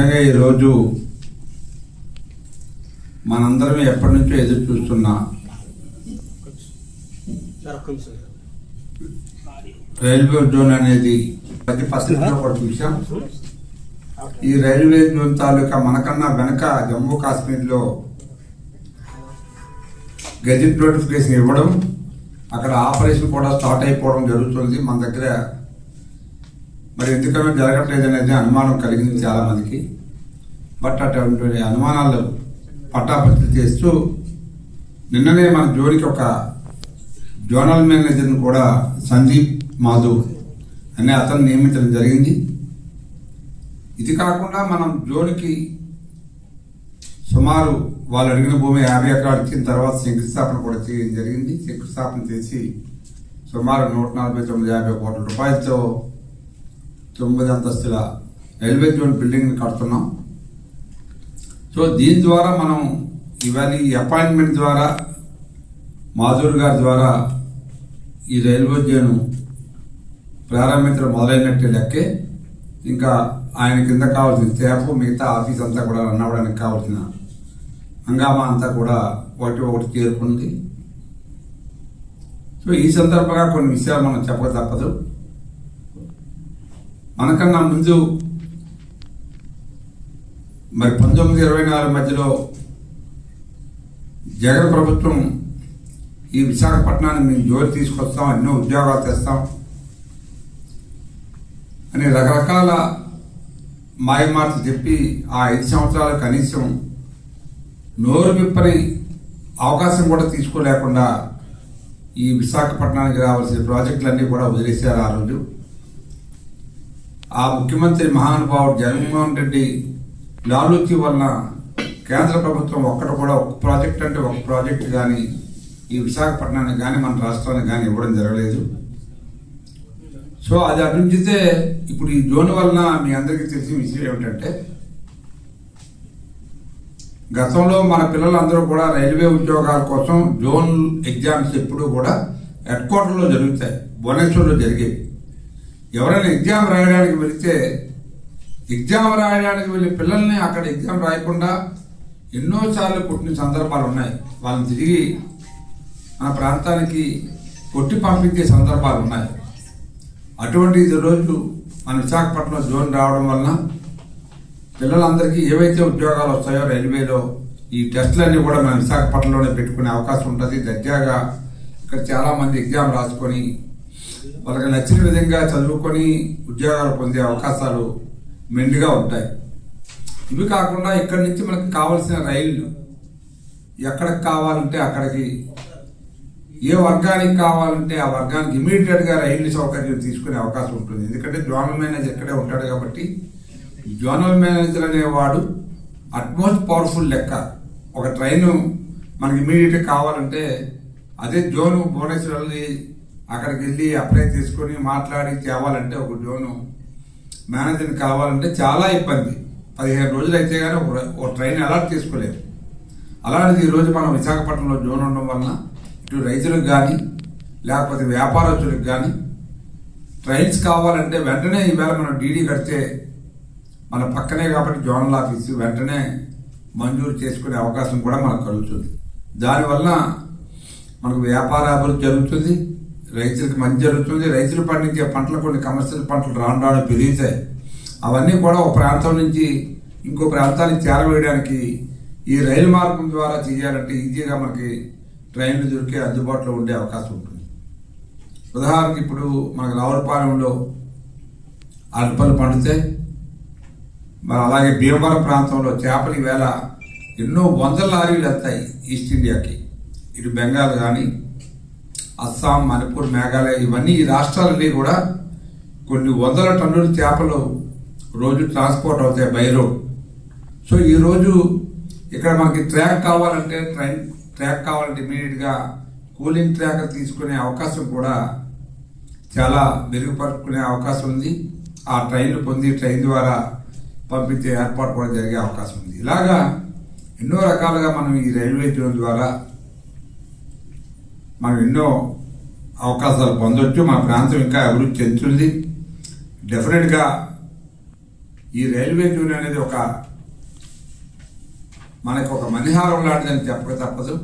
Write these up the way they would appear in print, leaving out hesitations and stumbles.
నిజంగా ఈరోజు మనందరం ఎప్పటి నుంచో ఎదురు చూస్తున్న రైల్వే జోన్ అనేది ప్రతి పరిస్థితిలో కూడా చూసాం. ఈ రైల్వే జోన్ తాలూకా మనకన్నా వెనక జమ్మూ కాశ్మీర్ లో గెజిట్ నోటిఫికేషన్ ఇవ్వడం, అక్కడ ఆపరేషన్ కూడా స్టార్ట్ అయిపోవడం జరుగుతుంది. మన దగ్గర మరి ఎందుకన్నా జరగట్లేదు అనేది అనుమానం కలిగింది చాలా మందికి. బట్ అటువంటి అనుమానాలు పట్టాపత్రి చేస్తూ నిన్ననే మన జోన్కి ఒక జోనల్ మేనేజర్ని కూడా సందీప్ మాధవ్ అనే అతను నియమించడం జరిగింది. ఇది కాకుండా మనం జోన్కి సుమారు వాళ్ళు అడిగిన భూమి 50 ఎకరాలు ఇచ్చిన తర్వాత శంకుస్థాపన కూడా చేయడం జరిగింది. శంకుస్థాపన చేసి సుమారు 149-50 కోట్ల రూపాయలతో 9 అంతస్తుల రైల్వే జోన్ బిల్డింగ్ కడుతున్నాం. సో దీని ద్వారా మనం ఇవాళ ఈ అపాయింట్మెంట్ ద్వారా మాధుర్ గారి ద్వారా ఈ రైల్వే జోన్ ప్రారంభించడం మొదలైనట్టే లెక్కే. ఇంకా ఆయన కింద కావాల్సిన స్టాఫ్, మిగతా ఆఫీస్ అంతా కూడా రన్ అవ్వడానికి కావాల్సిన హంగామా అంతా కూడా ఒకటి చేరుకుంది. సో ఈ సందర్భంగా కొన్ని విషయాలు మనం చెప్పక తప్పదు. మనకన్నా ముందు మరి 1924 మధ్యలో జగన్ ప్రభుత్వం ఈ విశాఖపట్నాన్ని మేము జోరు తీసుకొస్తాం, ఎన్నో ఉద్యోగాలు తెస్తాం అని రకరకాల మాయమాటలు చెప్పి ఆ 5 సంవత్సరాలు కనీసం నోరు విప్పని అవకాశం కూడా తీసుకోలేకుండా ఈ విశాఖపట్నానికి రావాల్సిన ప్రాజెక్టులన్నీ కూడా వదిలేశారు. ఆ రోజు ఆ ముఖ్యమంత్రి మహానుభావుడు జగన్మోహన్ రెడ్డి లాలూచి వలన కేంద్ర ప్రభుత్వం ఒక్కటి కూడా ఒక ప్రాజెక్ట్ అంటే ఒక ప్రాజెక్ట్ కానీ ఈ విశాఖపట్నానికి కానీ మన రాష్ట్రానికి కానీ ఇవ్వడం జరగలేదు. సో అది అభివృద్ధితే ఇప్పుడు ఈ జోన్ వలన మీ అందరికీ తెలిసిన విషయం ఏమిటంటే, గతంలో మన పిల్లలందరూ కూడా రైల్వే ఉద్యోగాల కోసం జోన్ ఎగ్జామ్స్ ఎప్పుడూ కూడా హెడ్ క్వార్టర్లో జరుగుతాయి, భువనేశ్వర్లో జరిగేవి. ఎవరైనా ఎగ్జామ్ రాయడానికి వెళితే ఎగ్జామ్ రాయడానికి వెళ్ళి పిల్లల్ని అక్కడ ఎగ్జామ్ రాయకుండా ఎన్నోసార్లు కొట్టిన సందర్భాలు ఉన్నాయి. వాళ్ళని తిరిగి మన ప్రాంతానికి కొట్టి పంపించే సందర్భాలు ఉన్నాయి. అటువంటి రోజు మన విశాఖపట్నం జోన్ రావడం వలన పిల్లలందరికీ ఏవైతే ఉద్యోగాలు వస్తాయో రైల్వేలో ఈ టెస్టులన్నీ కూడా మన విశాఖపట్నంలోనే పెట్టుకునే అవకాశం ఉంటుంది. దర్జాగా ఇక్కడ చాలా మంది ఎగ్జామ్ రాసుకొని వాళ్ళకి నచ్చిన విధంగా చదువుకొని ఉద్యోగాలు పొందే అవకాశాలు మెండుగా ఉంటాయి. ఇవి కాకుండా ఇక్కడి నుంచి మనకు కావాల్సిన రైళ్లు ఎక్కడికి కావాలంటే అక్కడికి, ఏ వర్గానికి కావాలంటే ఆ వర్గానికి ఇమీడియట్ గా రైలు సౌకర్యం తీసుకునే అవకాశం ఉంటుంది. ఎందుకంటే జోనల్ మేనేజర్ ఇక్కడే ఉంటాడు కాబట్టి జోనల్ మేనేజర్ అనేవాడు అట్మోస్ట్ పవర్ఫుల్ లెక్క. ఒక ట్రైన్ మనకి ఇమీడియట్ కావాలంటే అదే జోను భువనేశ్వర్ అక్కడికి వెళ్ళి అప్లై చేసుకుని మాట్లాడి తేవాలంటే ఒక జోను మేనేజర్ కావాలంటే చాలా ఇబ్బంది. 15 రోజులు అయితే కానీ ఒక ట్రైన్ అలాట్ చేసుకోలేదు. అలాంటిది ఈరోజు మనం విశాఖపట్నంలో జోన్ ఉండడం వలన ఇటు రైతులకు కానీ లేకపోతే వ్యాపారస్తులకు కానీ ట్రైన్స్ కావాలంటే వెంటనే ఈవేళ మనం డీడీ కడితే మన పక్కనే కాబట్టి జోనల్ ఆఫీసు వెంటనే మంజూరు చేసుకునే అవకాశం కూడా మనకు కలుగుతుంది. దానివల్ల మనకు వ్యాపార అభివృద్ధి జరుగుతుంది, రైతులకు మంచి జరుగుతుంది. రైతులు పండించే పంటలు కొన్ని కమర్షియల్ పంటలు రాను పెరుగుతాయి. అవన్నీ కూడా ఒక ప్రాంతం నుంచి ఇంకో ప్రాంతానికి చేరవేయడానికి ఈ రైలు మార్గం ద్వారా చేయాలంటే ఈజీగా మనకి ట్రైన్లు దొరికే అందుబాటులో ఉండే అవకాశం ఉంటుంది. ఉదాహరణకి ఇప్పుడు మనకు రావులపాలెంలో అరటిపళ్ళు పండుతాయి. మరి అలాగే భీమవరం ప్రాంతంలో చేపలు ఈవేళ ఎన్నో 100 లారీలు వస్తాయి ఈస్ట్ ఇండియాకి. ఇటు బెంగాల్ కానీ అస్సాం, మణిపూర్, మేఘాలయ ఇవన్నీ ఈ రాష్ట్రాలన్నీ కూడా కొన్ని 100 టన్నుల చేపలు రోజు ట్రాన్స్పోర్ట్ అవుతాయి బై రోడ్. సో ఈ రోజు ఇక్కడ మనకి ట్రాక్ కావాలంటే ట్రాక్ కావాలంటే ఇమీడియట్ గా కూలింగ్ ట్రాక్ తీసుకునే అవకాశం కూడా చాలా మెరుగుపరుచుకునే అవకాశం ఉంది. ఆ ట్రైన్లు పొంది ట్రైన్ ద్వారా పంపించే ఏర్పాటు కూడా జరిగే అవకాశం ఉంది. ఇలాగా ఎన్నో రకాలుగా మనం ఈ రైల్వే జోన్ ద్వారా మనం ఎన్నో అవకాశాలు పొందొచ్చు. మన ప్రాంతం ఇంకా అభివృద్ధి చెందుతుంది. డెఫినెట్ గా ఈ రైల్వే జోన్ అనేది మనకు ఒక మణిహారం లాంటిదని చెప్పక తప్పదు.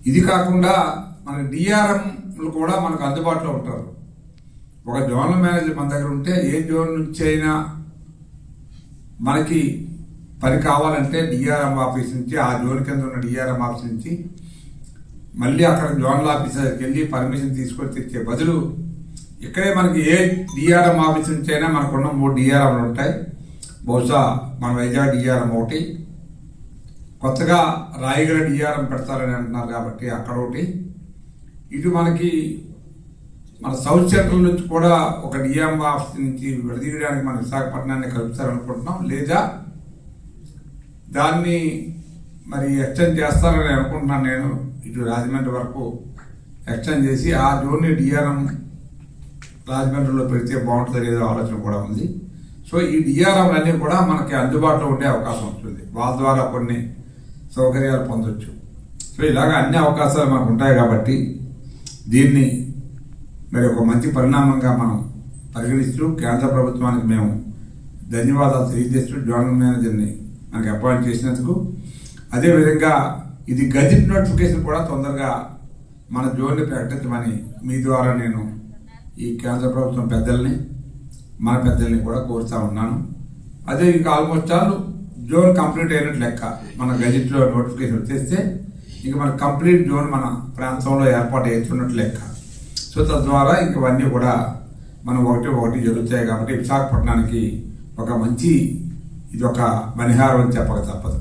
ఇది కాకుండా మన డిఆర్ఎంలు కూడా మనకు అందుబాటులో ఉంటారు. ఒక జోనల్ మేనేజర్ మన దగ్గర ఉంటే ఏ జోన్ నుంచి అయినా మనకి పని కావాలంటే డిఆర్ఎం ఆఫీస్ నుంచి, ఆ జోన్ కింద ఉన్న డిఆర్ఎం ఆఫీస్ నుంచి మళ్ళీ అక్కడ జోనల్ ఆఫీసర్కి వెళ్ళి పర్మిషన్ తీసుకొని తెచ్చే బదులు ఇక్కడే మనకి ఏ డిఆర్ఎం ఆఫీస్ నుంచి అయినా మనకున్న 3 డిఆర్ఎంలు ఉంటాయి. బహుశా మన వైజాగ్ డిఆర్ఎం ఒకటి, కొత్తగా రాయగడ డిఆర్ఎం పెడతారని అంటున్నారు కాబట్టి అక్కడ ఒకటి, ఇటు మనకి మన సౌత్ సెంట్రల్ నుంచి కూడా ఒక డిఆర్ఎం ఆఫీస్ నుంచి విడదీయడానికి మన విశాఖపట్నాన్ని కలుపుతారనుకుంటున్నాం. లేదా దాన్ని మరి ఎక్స్టెండ్ చేస్తారని అనుకుంటున్నాను నేను. ఇటు రాజమండ్రి వరకు ఎక్స్టెండ్ చేసి ఆ జోన్ని డిఆర్ఎం రాజమండ్రిలో పెడితే బాగుంటుంది లేదో ఆలోచన కూడా ఉంది. సో ఈ డిఆర్ఎం అన్ని కూడా మనకి అందుబాటులో ఉండే అవకాశం ఉంటుంది. వాళ్ళ ద్వారా కొన్ని సౌకర్యాలు పొందొచ్చు. సో ఇలాగ అన్ని అవకాశాలు మనకు ఉంటాయి కాబట్టి దీన్ని మరి ఒక మంచి పరిణామంగా మనం పరిగణిస్తూ కేంద్ర ప్రభుత్వానికి మేము ధన్యవాదాలు తెలియజేస్తూ జోనల్ మేనేజర్ని మనకి అపాయింట్ చేసినందుకు, అదేవిధంగా ఇది గజెట్ నోటిఫికేషన్ కూడా తొందరగా మన జోన్ని ప్రకటించమని మీ ద్వారా నేను ఈ కేంద్ర ప్రభుత్వం పెద్దల్ని మన పెద్దల్ని కూడా కోరుతా ఉన్నాను. అదే ఇంకా ఆల్మోస్ట్ ఆల్ జోన్ కంప్లీట్ అయినట్టు లెక్క. మన గజెట్లో నోటిఫికేషన్ వచ్చేస్తే ఇక మన కంప్లీట్ జోన్ మన ప్రాంతంలో ఏర్పాటు చేస్తున్నట్టు లెక్క. సో తద్వారా ఇంకవన్నీ కూడా మనం ఒకటి జరుగుతాయి కాబట్టి విశాఖపట్నానికి ఒక మంచి ఇది ఒక మణిహారం అని చెప్పక తప్పదు.